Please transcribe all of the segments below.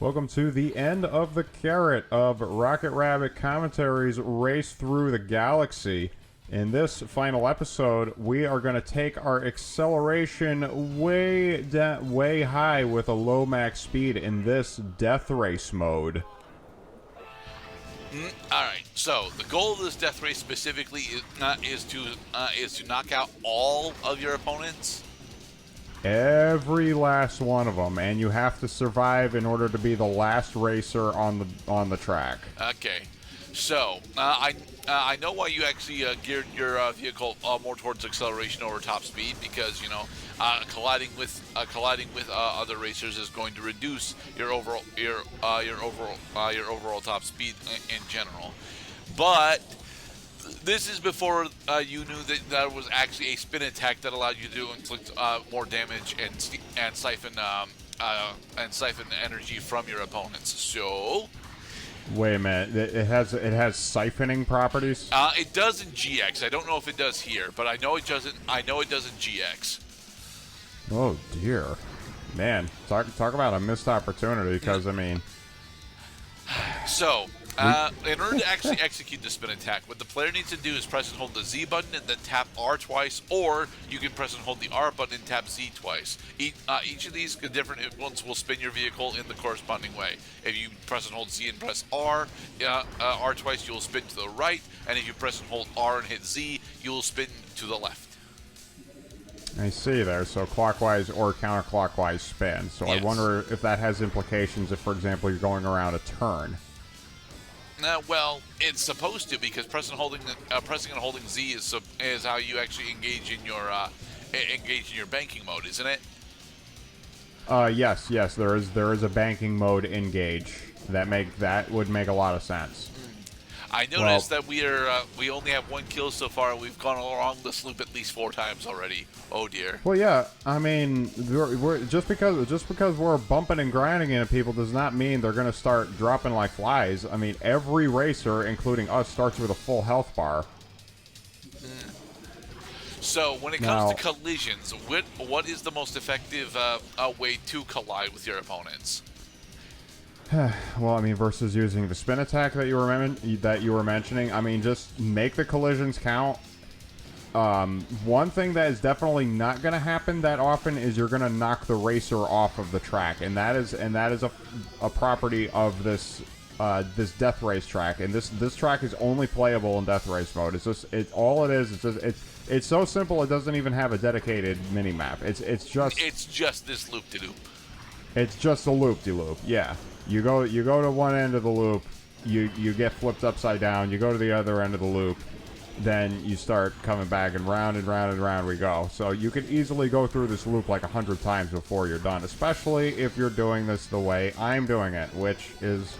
Welcome to the end of the carrot of Rocket Rabbit Commentaries Race Through the Galaxy. In this final episode, we are going to take our acceleration way high with a low max speed in this death race mode. Alright, so the goal of this death race specifically is to knock out all of your opponents. Every last one of them, and you have to survive in order to be the last racer on the track. Okay, so I know why you actually geared your vehicle more towards acceleration over top speed, because colliding with other racers is going to reduce your overall top speed in general. But this is before you knew that there was actually a spin attack that allowed you to inflict more damage and siphon energy from your opponents. So, wait a minute, it has siphoning properties. It does in GX. I don't know if it does here, but I know it doesn't. I know it does in GX. Oh dear, man! Talk about a missed opportunity. Because I mean, so. In order to actually execute the spin attack, what the player needs to do is press and hold the Z button and then tap R twice, or you can press and hold the R button and tap Z twice. Each of these different ones will spin your vehicle in the corresponding way. If you press and hold Z and press R twice, you will spin to the right, and if you press and hold R and hit Z, you will spin to the left. I see there. So clockwise or counterclockwise spin. So yes. I wonder if that has implications if, for example, you're going around a turn. Well, it's supposed to, because pressing and holding Z is how you actually engage in your banking mode, isn't it? Yes. There is a banking mode engage. That would make a lot of sense. I noticed that we only have one kill so far, and we've gone along this loop at least 4 times already. Oh dear. Well, yeah. I mean, we're just because we're bumping and grinding into people does not mean they're going to start dropping like flies. I mean, every racer, including us, starts with a full health bar. So when it comes to collisions, what is the most effective way to collide with your opponents? Well, I mean, versus using the spin attack that you were mentioning, I mean, just make the collisions count. One thing that is definitely not going to happen that often is you're going to knock the racer off of the track, and that is a property of this death race track. And this track is only playable in death race mode. It's so simple. It doesn't even have a dedicated mini map. It's just this loop de loop. It's just a loop de loop. Yeah. You go to one end of the loop, you get flipped upside down, you go to the other end of the loop, then you start coming back, and round and round and round we go. So you could easily go through this loop like 100 times before you're done, especially if you're doing this the way I'm doing it, which is,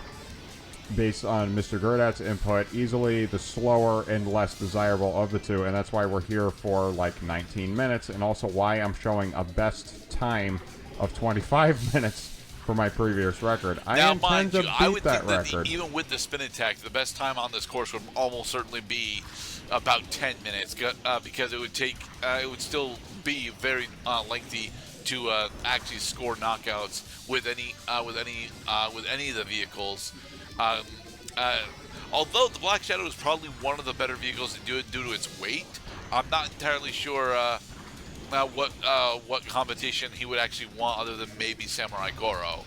based on Mr. Gerdat's input, easily the slower and less desirable of the two, and that's why we're here for like 19 minutes, and also why I'm showing a best time of 25 minutes for my previous record. I intend to beat that record. Even with the spin attack, the best time on this course would almost certainly be about 10 minutes, because it would still be very lengthy to actually score knockouts with any of the vehicles. Although the Black Shadow is probably one of the better vehicles to do it due to its weight, I'm not entirely sure what competition he would actually want other than maybe Samurai Goro.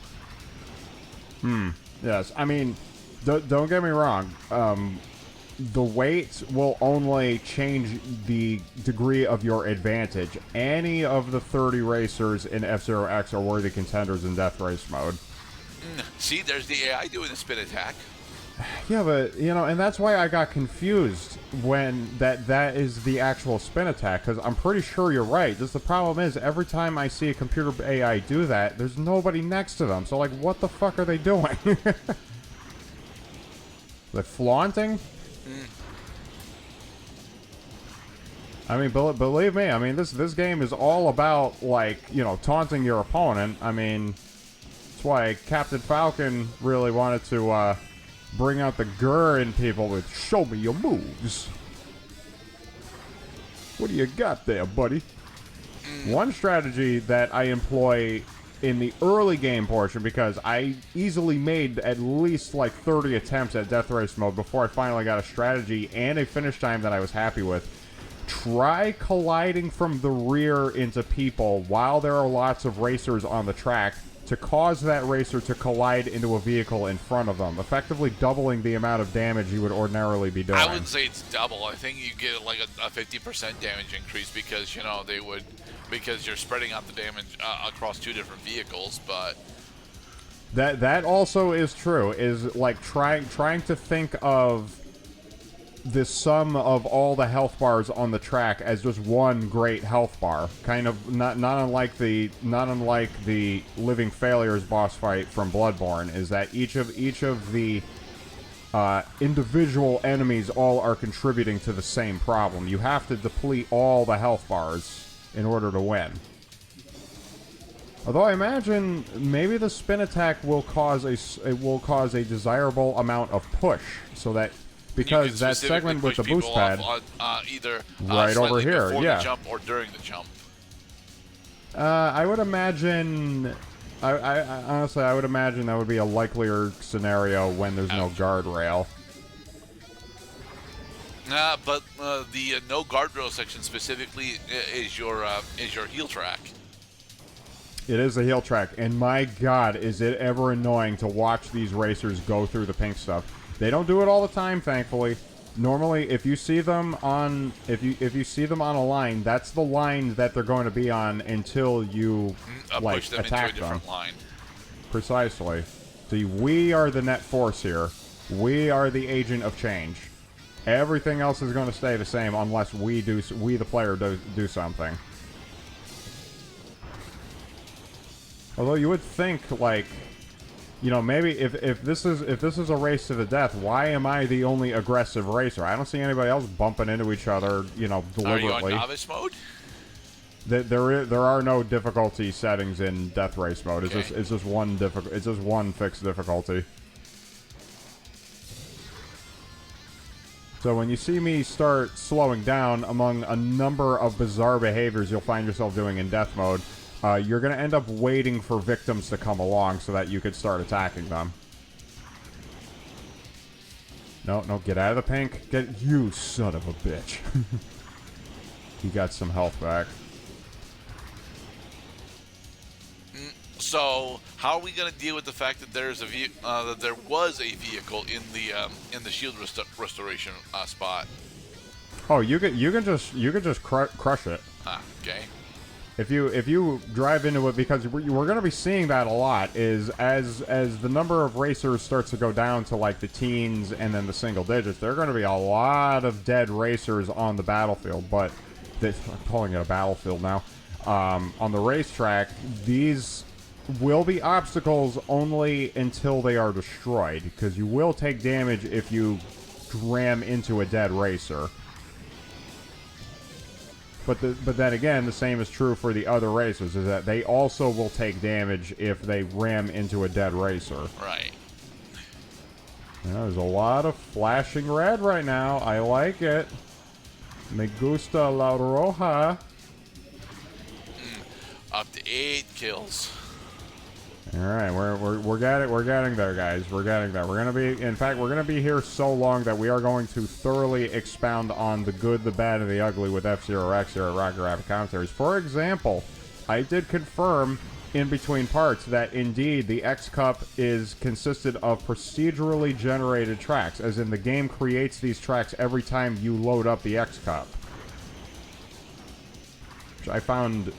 Yes, I mean, don't get me wrong. The weight will only change the degree of your advantage. Any of the 30 racers in F-Zero X are worthy contenders in death race mode. See, there's the AI doing the spin attack. Yeah, but, and that's why I got confused when that is the actual spin attack, because I'm pretty sure you're right. Just the problem is, every time I see a computer AI do that, there's nobody next to them. So, like, what the fuck are they doing? They're flaunting? I mean, believe me, I mean, this game is all about, like, taunting your opponent. I mean, that's why Captain Falcon really wanted to, bring out the grr in people with "show me your moves." What do you got there, buddy? One strategy that I employ in the early game portion, because I easily made at least like 30 attempts at Death Race mode before I finally got a strategy and a finish time that I was happy with. Try colliding from the rear into people while there are lots of racers on the track to cause that racer to collide into a vehicle in front of them, effectively doubling the amount of damage you would ordinarily be doing. I wouldn't say it's double. I think you get like a 50% damage increase because, you know, because you're spreading out the damage across two different vehicles, but... That also is true, is like trying to think of the sum of all the health bars on the track as just one great health bar, kind of not unlike the Living Failures boss fight from Bloodborne, is that each of the individual enemies all are contributing to the same problem. You have to deplete all the health bars in order to win. Although I imagine maybe the spin attack will cause a desirable amount of push, so that because that segment with the boost pad, either right over here, before yeah, the jump or during the jump. I would imagine. I honestly, I would imagine that would be a likelier scenario when there's no guardrail. But the no guardrail section specifically is your heel track. It is a heel track, and my God, is it ever annoying to watch these racers go through the pink stuff. They don't do it all the time, thankfully. Normally, if you see them on you see them on a line, that's the line that they're going to be on until you push them attack into a different line. Precisely. See, we are the net force here. We are the agent of change. Everything else is going to stay the same unless we the player do something. Although you would think, like, you know, maybe if this is a race to the death, why am I the only aggressive racer? I don't see anybody else bumping into each other, you know, deliberately. Are you on novice mode? There are no difficulty settings in Death Race mode. It's just one fixed difficulty. So when you see me start slowing down among a number of bizarre behaviors you'll find yourself doing in death mode, you're going to end up waiting for victims to come along so that you could start attacking them. No, get out of the pink. You son of a bitch. He got some health back. So how are we going to deal with the fact that there was a vehicle in the shield restoration spot? Oh, you can just crush it. Okay. If you drive into it, because we're going to be seeing that a lot, is as the number of racers starts to go down to like the teens and then the single digits, there are going to be a lot of dead racers on the battlefield. But I'm calling it a battlefield now. On the racetrack, these will be obstacles only until they are destroyed, because you will take damage if you ram into a dead racer. But then again, the same is true for the other racers, is that they also will take damage if they ram into a dead racer. Right. Yeah, there's a lot of flashing red right now. I like it. Me gusta la roja. Up to 8 kills. All right, we're getting there, guys. We're getting there. In fact, we're gonna be here so long that we are going to thoroughly expound on the good, the bad, and the ugly with F-Zero X here at Rocket Rabbit Commentaries. For example, I did confirm in between parts that indeed the X Cup is consisted of procedurally generated tracks, as in the game creates these tracks every time you load up the X Cup, which I found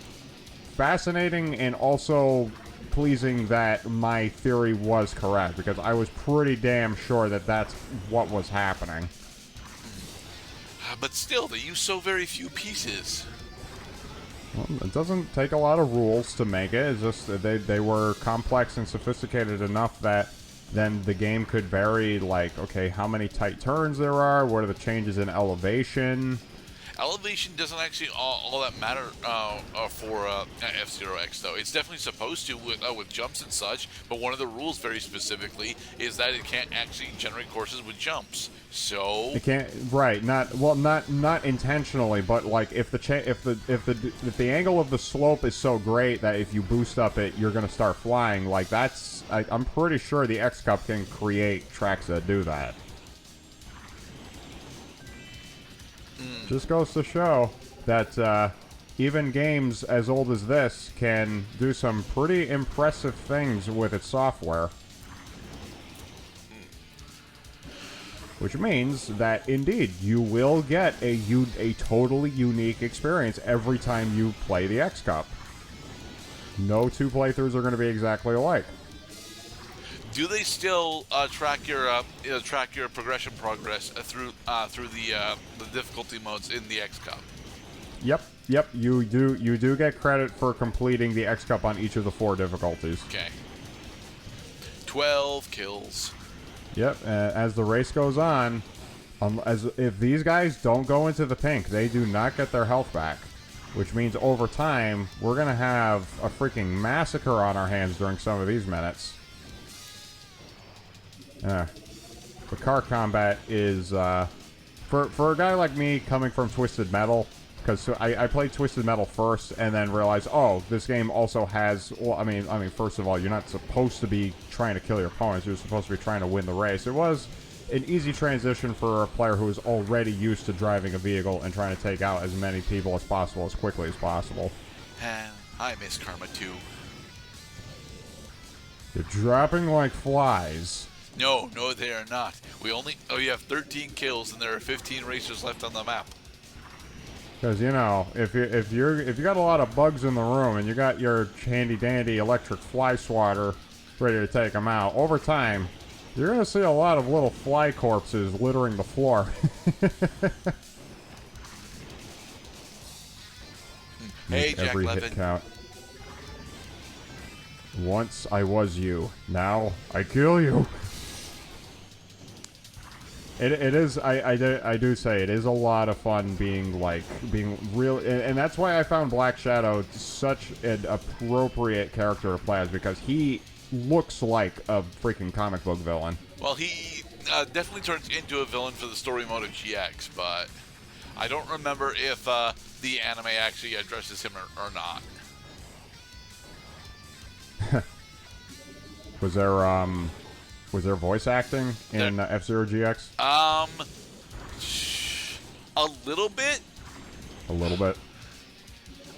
fascinating and also pleasing that my theory was correct, because I was pretty damn sure that that's what was happening. But still, they use so very few pieces. Well, it doesn't take a lot of rules to make it. It's just that they were complex and sophisticated enough that then the game could vary, like, okay, how many tight turns there are, what are the changes in elevation. Elevation doesn't actually all that matter for F-Zero X, though. It's definitely supposed to with jumps and such, but one of the rules very specifically is that it can't actually generate courses with jumps. So it can't. Right? Not intentionally, but like if the angle of the slope is so great that if you boost up it, you're gonna start flying. Like I'm pretty sure the X Cup can create tracks that do that. Just goes to show that even games as old as this can do some pretty impressive things with its software. Which means that, indeed, you will get a totally unique experience every time you play the X Cup. No two playthroughs are going to be exactly alike. do they still track your progression progress through the difficulty modes in the X Cup? Yep. You do get credit for completing the X Cup on each of the 4 difficulties. Okay. 12 kills. Yep. As the race goes on, if these guys don't go into the pink, they do not get their health back. Which means over time, we're going to have a freaking massacre on our hands during some of these minutes. The car combat is, for a guy like me coming from Twisted Metal, because I played Twisted Metal first and then realized, oh, this game also has, well, I mean, first of all, you're not supposed to be trying to kill your opponents, you're supposed to be trying to win the race. It was an easy transition for a player who is already used to driving a vehicle and trying to take out as many people as possible as quickly as possible. And I miss Karma too. You're dropping like flies. No, they are not. You have 13 kills and there are 15 racers left on the map. Because, you know, if you got a lot of bugs in the room and you got your handy dandy electric fly swatter ready to take them out, over time you're going to see a lot of little fly corpses littering the floor. Hey, Jack every Levin. hit count. Once I was you, now I kill you. It is. I do say it is a lot of fun being real, and that's why I found Black Shadow such an appropriate character to play as, because he looks like a freaking comic book villain. Well, he definitely turns into a villain for the story mode of GX, but I don't remember if the anime actually addresses him or not. Was there voice acting in F-Zero GX? A little bit. A little bit.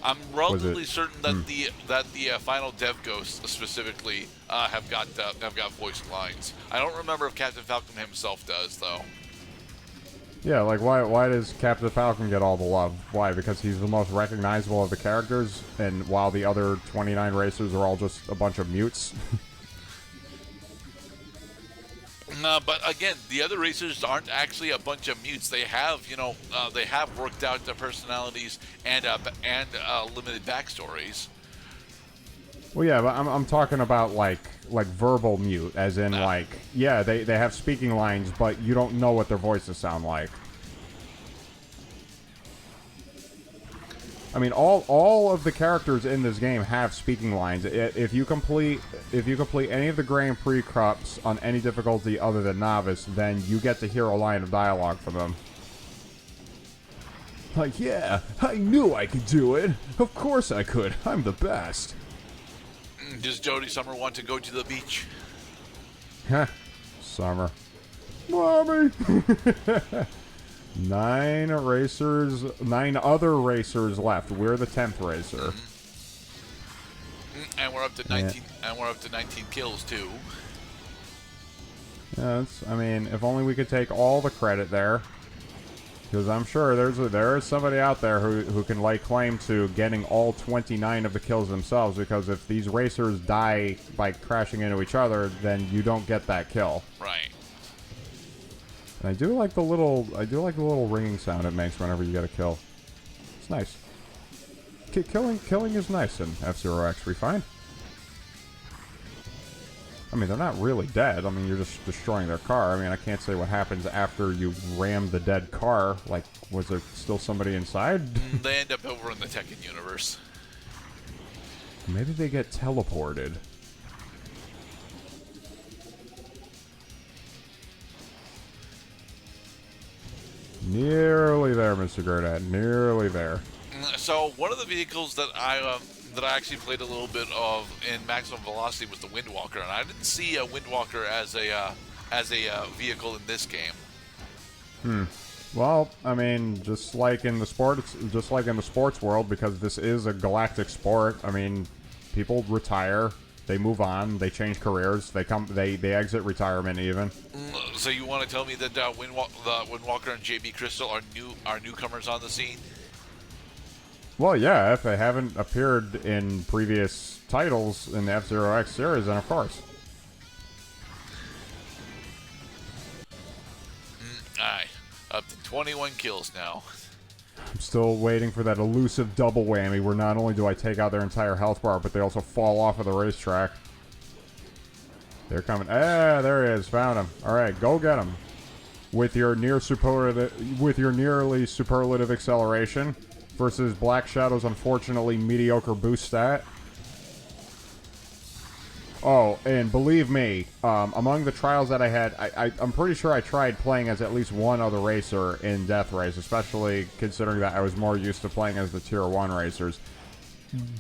I'm relatively certain that the final dev ghosts specifically have got voiced lines. I don't remember if Captain Falcon himself does, though. Yeah, like why does Captain Falcon get all the love? Why? Because he's the most recognizable of the characters, and while the other 29 racers are all just a bunch of mutes. But again, the other racers aren't actually a bunch of mutes. They have, they have worked out their personalities and limited backstories. Well, yeah, but I'm talking about like verbal mute, as in they have speaking lines, but you don't know what their voices sound like. I mean, all of the characters in this game have speaking lines. If you complete any of the Grand Prix Cups on any difficulty other than Novice, then you get to hear a line of dialogue from them. Like, yeah, I knew I could do it. Of course I could. I'm the best. Does Jody Summer want to go to the beach? Huh. Summer. Mommy! 9 other racers left. We're the 10th racer. And we're up to 19 and we're up to 19 kills too. Yeah, I mean, if only we could take all the credit there. Because I'm sure there is somebody out there who can lay claim to getting all 29 of the kills themselves, because if these racers die by crashing into each other, then you don't get that kill. Right. And I do like the little ringing sound it makes whenever you get a kill. It's nice. Killing is nice in F-Zero X. We find. I mean, they're not really dead. I mean, you're just destroying their car. I mean, I can't say what happens after you ram the dead car. Like, was there still somebody inside? They end up over in the Tekken universe. Maybe they get teleported. Nearly there, Mr. Gurdad. Nearly there. So one of the vehicles that I actually played a little bit of in Maximum Velocity was the Windwalker, and I didn't see a Windwalker as a vehicle in this game. Well, I mean, just like in the sports world, because this is a galactic sport. I mean, people retire, they move on, they change careers, they exit retirement even. So you want to tell me that the Windwalker and JB Crystal are newcomers on the scene? Well, yeah, if they haven't appeared in previous titles in the F-Zero X series, then of course. Alright, up to 21 kills now. I'm still waiting for that elusive double whammy where not only do I take out their entire health bar, but they also fall off of the racetrack. They're coming. Ah, there he is. Found him. All right, go get him. With your nearly superlative acceleration versus Black Shadow's unfortunately mediocre boost stat. Oh, and believe me, among the trials that I had, I'm pretty sure I tried playing as at least one other racer in Death Race, especially considering that I was more used to playing as the Tier 1 racers.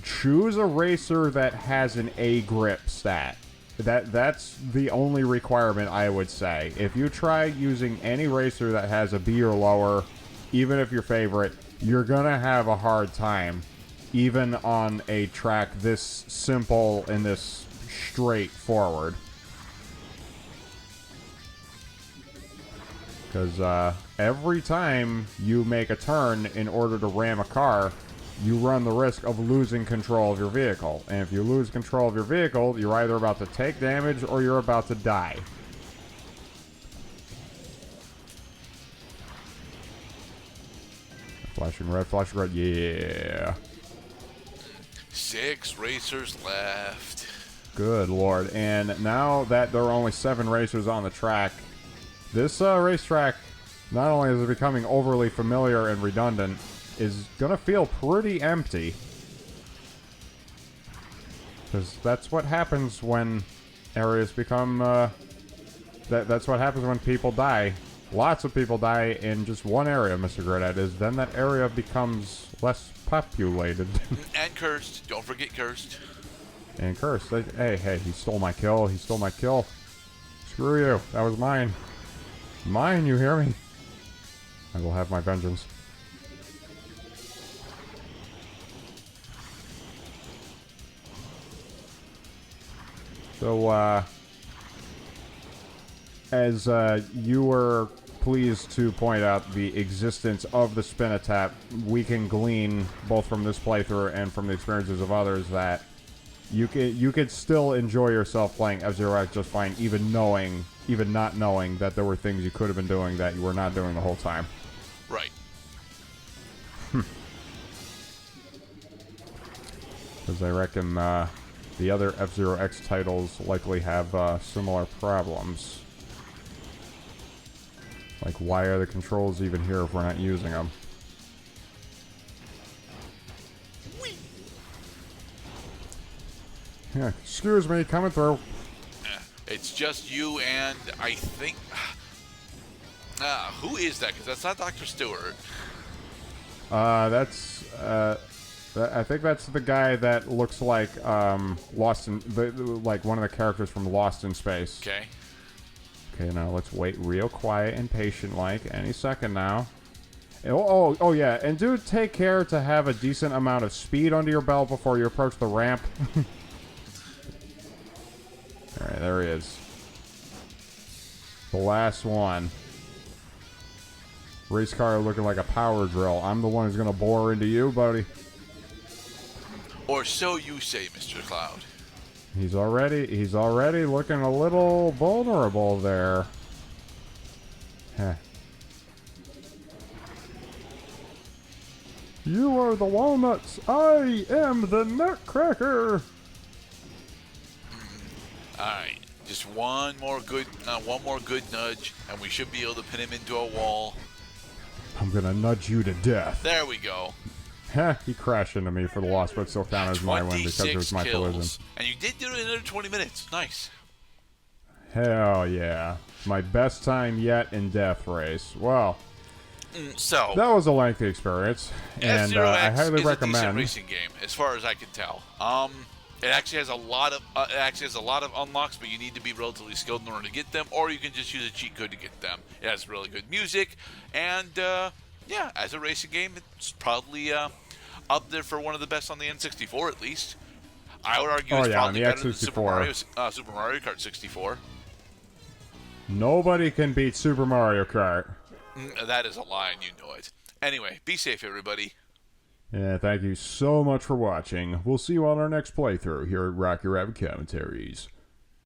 Choose a racer that has an A grip stat. That's the only requirement, I would say. If you try using any racer that has a B or lower, even if your favorite, you're gonna have a hard time, even on a track this simple and this straightforward. Because every time you make a turn in order to ram a car, you run the risk of losing control of your vehicle. And if you lose control of your vehicle, you're either about to take damage or you're about to die. Flashing red, yeah. 6 racers left. Good lord. And now that there are only 7 racers on the track, this racetrack, not only is it becoming overly familiar and redundant, is gonna feel pretty empty. Because that's what happens when areas become, that's what happens when people die. Lots of people die in just one area, Mr. Gridad, is then that area becomes less populated. And cursed. Don't forget cursed. And cursed. Hey, he stole my kill. He stole my kill. Screw you. That was mine. Mine, you hear me? I will have my vengeance. So, as you were pleased to point out the existence of the spin-a-tap, we can glean, both from this playthrough and from the experiences of others, that you could still enjoy yourself playing F-Zero X just fine, even not knowing that there were things you could have been doing that you were not doing the whole time. Right. Because I reckon the other F-Zero X titles likely have similar problems. Like, why are the controls even here if we're not using them? Yeah, excuse me, coming through. It's just you and I think... who is that? Because that's not Dr. Stewart. I think that's the guy that looks like Lost in... like one of the characters from Lost in Space. Okay. Okay, now let's wait real quiet and patient-like. Any second now. Oh, yeah, and do take care to have a decent amount of speed under your belt before you approach the ramp. Alright, there he is. The last one. Race car looking like a power drill. I'm the one who's gonna bore into you, buddy. Or so you say, Mr. Cloud. He's already looking a little vulnerable there. Heh. You are the walnuts. I am the nutcracker. Alright. Just one more good nudge, and we should be able to pin him into a wall. I'm gonna nudge you to death. There we go. Heh, he crashed into me for the loss, but still counted as my win because it was my collision. And you did do it in under 20 minutes. Nice. Hell yeah. My best time yet in Death Race. Well, so that was a lengthy experience, and I highly recommend. It's a decent racing game, as far as I can tell. It actually has a lot of unlocks, but you need to be relatively skilled in order to get them, or you can just use a cheat code to get them. It has really good music, and yeah, as a racing game, it's probably up there for one of the best on the N64 at least. I would argue it's probably better than Super Mario Kart 64. Nobody can beat Super Mario Kart. That is a lie, and you know it. Anyway, be safe, everybody. Yeah, thank you so much for watching. We'll see you on our next playthrough here at Rocky Rabbit Commentaries.